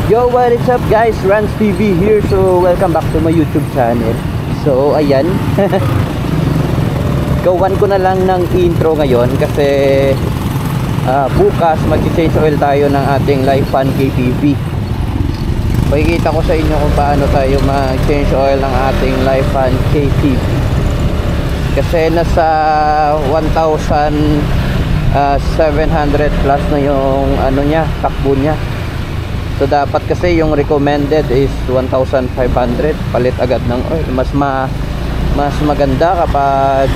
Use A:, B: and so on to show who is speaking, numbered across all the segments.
A: Yo, what is up guys? Rans TV here. So, welcome back to my YouTube channel. So, ayan. Gawan ko na lang ng intro ngayon kasi bukas mag-change oil tayo ng ating Lifan KTV. Pakikita ko sa inyo kung paano tayo mag-change oil ng ating Lifan KTV. Kasi nasa 1,700 plus na yung ano niya, takbo niya. So dapat kasi yung recommended is 1,500 palit agad ng oil. Mas maganda kapag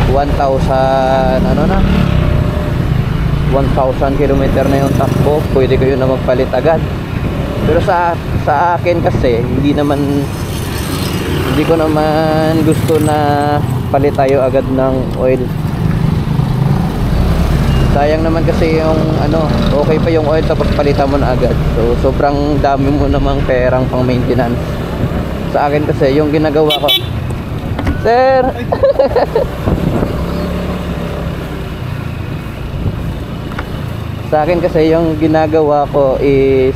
A: 1,000 km na yung takbo, pwede kayo na magpalit agad. Pero sa akin kasi hindi ko naman gusto na palit tayo agad ng oil. Sayang naman kasi yung okay pa yung oil tapos palitan mo na agad. So sobrang dami mo namang perang pang maintenance. Sa akin kasi yung ginagawa ko, sir. Sa akin kasi yung ginagawa ko is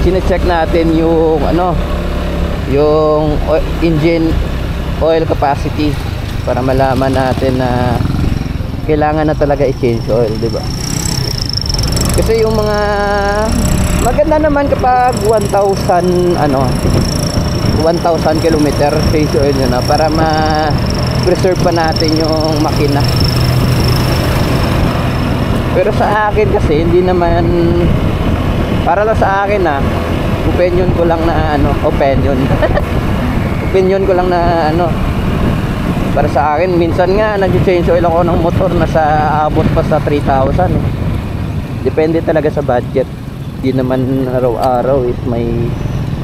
A: sine-check natin yung yung engine oil capacity para malaman natin na kailangan na talaga i-change oil, di ba? Kasi yung mga maganda naman kapag 1,000 km change oil na para ma-preserve pa natin yung makina. Pero sa akin kasi hindi naman, para lang sa akin opinion ko lang na opinion ko lang na para sa akin, minsan nga nag-change oil ako ng motor na abot pa sa 3,000 Depende talaga sa budget. Di naman araw-araw is may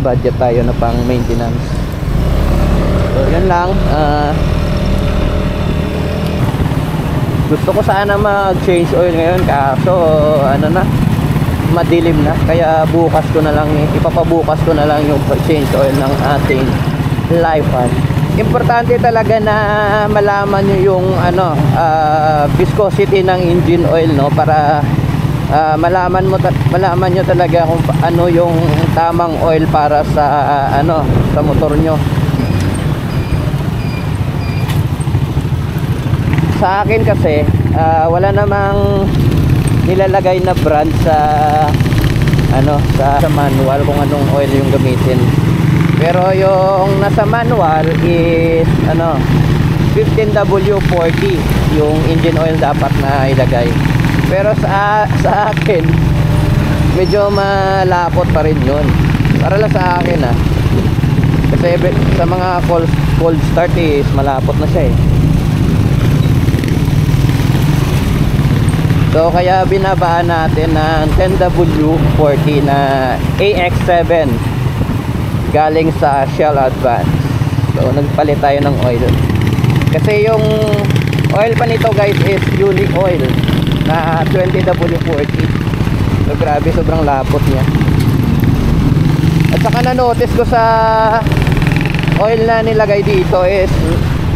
A: budget tayo na pang maintenance. So yan lang. Gusto ko sana mag-change oil ngayon, kaso madilim na, kaya ipapabukas ko na lang yung change oil ng ating Lifan. Importante talaga na malaman nyo yung viscosity ng engine oil, para malaman nyo talaga kung ano yung tamang oil para sa motor nyo. Sa akin kasi wala namang nilalagay na brand sa manual kung anong oil yung gamitin. Pero yung nasa manual is 15W40 yung engine oil dapat na ilagay. Pero sa akin medyo malapot pa rin yun. Para lang sa akin kasi sa mga cold start is malapot na siya So kaya binabaan natin ng 10W40 na AX7 galing sa Shell Advance. So nagpalit tayo ng oil. Kasi yung oil pa nito guys is unique oil na 20W40. So grabe, sobrang lapot niya. At saka na-notice ko sa oil na nilagay dito is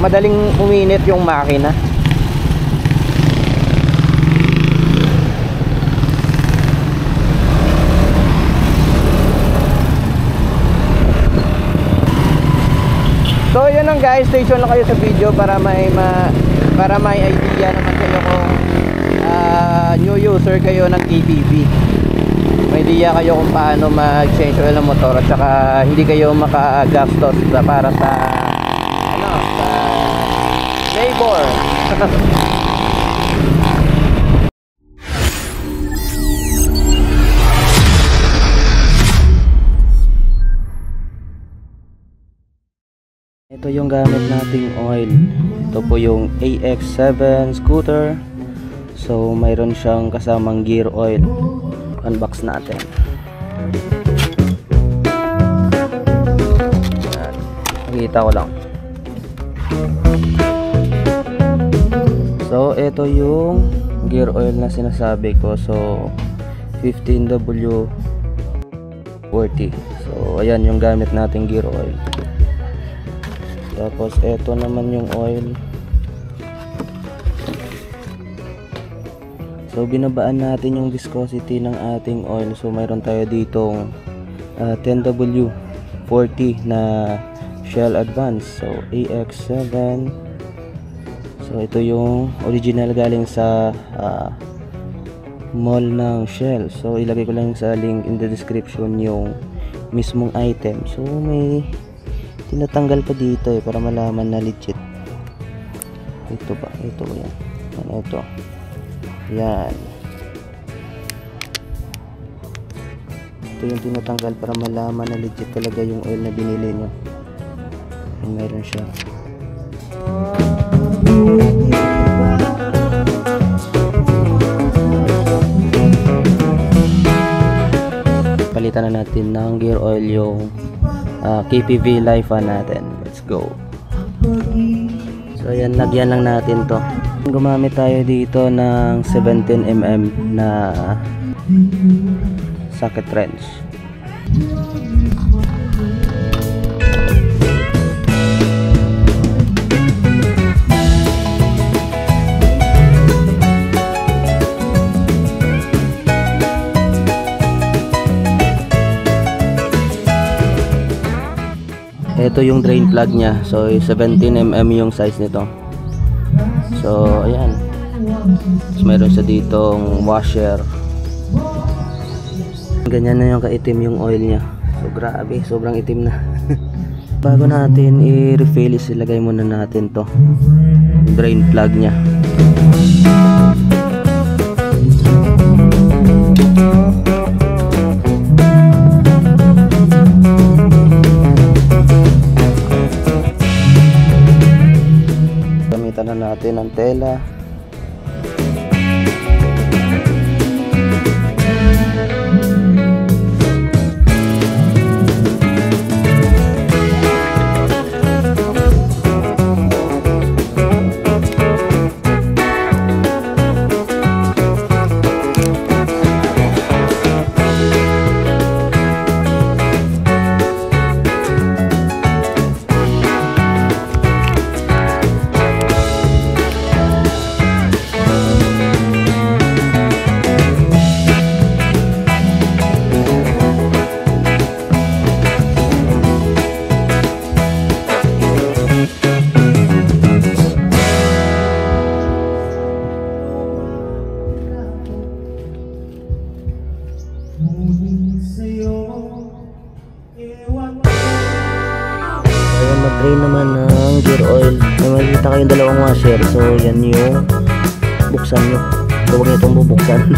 A: madaling uminit yung makina. So yun lang guys, stay tuned lang kayo sa video para may idea naman kayo kung new user kayo ng KTV. May idea kayo kung paano mag-change oil ng motor at saka hindi kayo makagastos para sa labor. Ito yung gamit nating oil. Ito po yung AX7 scooter. So mayroon siyang kasamang gear oil. Unbox natin. Nakita ko lang. So ito yung gear oil na sinasabi ko. So 15W40. So ayan yung gamit nating gear oil. Tapos eto naman yung oil. So binabaan natin yung viscosity ng ating oil. So mayroon tayo ditong 10W40 na Shell Advance. So AX7. So ito yung original galing sa mall ng Shell. So ilagay ko lang sa link in the description yung mismong item. So may tinatanggal pa dito para malaman na legit. Ito ba? Ito ba yan? Ito. Yan. Ito yung tinatanggal para malaman na legit talaga yung oil na binili nyo. Meron siya. Palitan na natin ng gear oil yung KPV Life natin. Let's go. So ayan, lagyan lang natin to. Gumamit tayo dito ng 17mm na socket wrench. Ito yung drain plug niya. So 17mm yung size nito. So ayan. So, mayroon siya ditong washer. Ganyan na yung kaitim yung oil niya. So grabe, sobrang itim na. Bago natin i-refill, ilagay muna natin to drain plug niya. Gamitan na natin ang tela. Ayan, mag-drain naman ng gear oil. May makikita kayong dalawang washer. So yan yung buksan nyo. So huwag nyo itong bubuksan.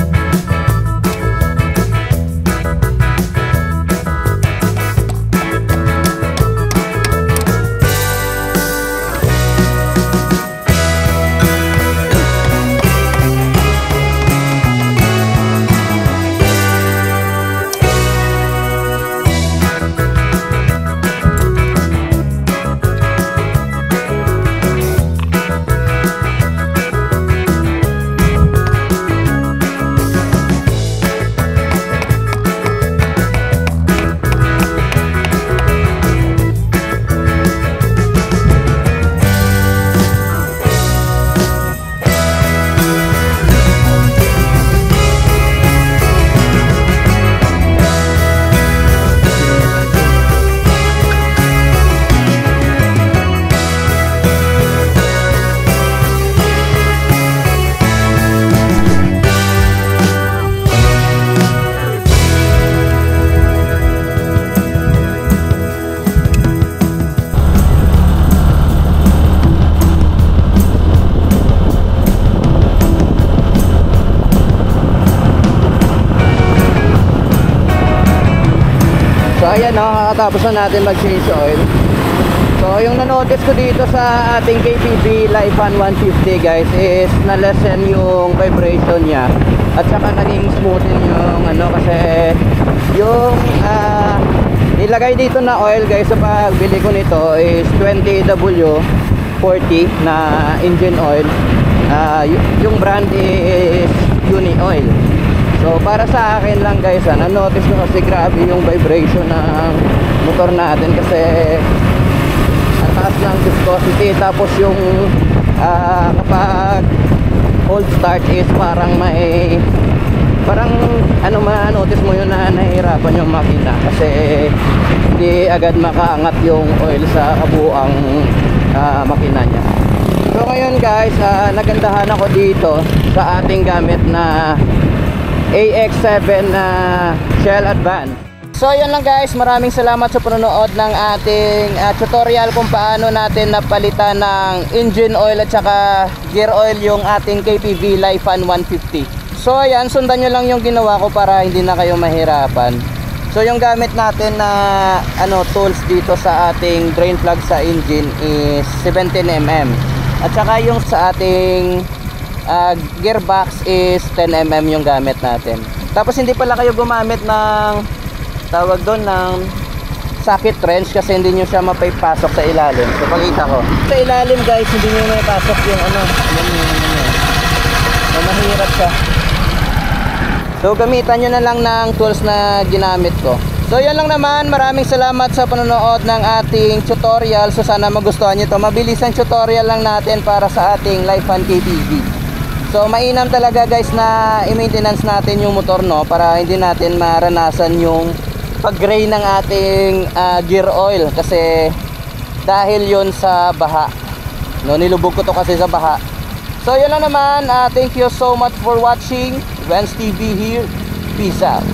A: So ayan, nakakatapos na natin mag-change oil. So yung na-notice ko dito sa ating KPV Life Fan 150 guys is na-lessen yung vibration niya. At saka naging smoothen yung ano, kasi yung nilagay dito na oil guys sa pagbili ko nito is 20W40 na engine oil. Yung brand is Uni Oil. So para sa akin lang guys, na-notice ko kasi grabe yung vibration ng motor natin kasi ang taas ng viscosity, tapos yung kapag cold start is parang may ano, ma-notice mo yun na nahihirapan yung makina kasi hindi agad makaangat yung oil sa kabuuang makina niya. So ngayon guys, nagandahan ako dito sa ating gamit na AX7 na Shell Advance. So yun lang guys, maraming salamat sa panonood ng ating tutorial kung paano natin napalitan ng engine oil at saka gear oil yung ating KPV Lifan 150. So ayan, sundan nyo lang yung ginawa ko para hindi na kayo mahirapan. So yung gamit natin na tools dito sa ating drain plug sa engine is 17mm. At saka yung sa ating gearbox is 10mm yung gamit natin. Tapos hindi pala kayo gumamit ng tawag doon ng socket wrench kasi hindi nyo siya mapipasok sa ilalim. So pakita ko. Sa ilalim guys, hindi nyo mapipasok yung mahirap siya. So gamitan nyo na lang ng tools na ginamit ko. So yan lang naman, maraming salamat sa panonood ng ating tutorial. So sana magustuhan nyo to. Mabilis ang tutorial lang natin para sa ating Lifan KPV. So mainam talaga guys na i-maintenance natin yung motor, no, para hindi natin maranasan yung pag-gray ng ating gear oil kasi dahil yon sa baha, no, nilubog ko to kasi sa baha. So yun lang naman, thank you so much for watching. Vance TV here, peace out.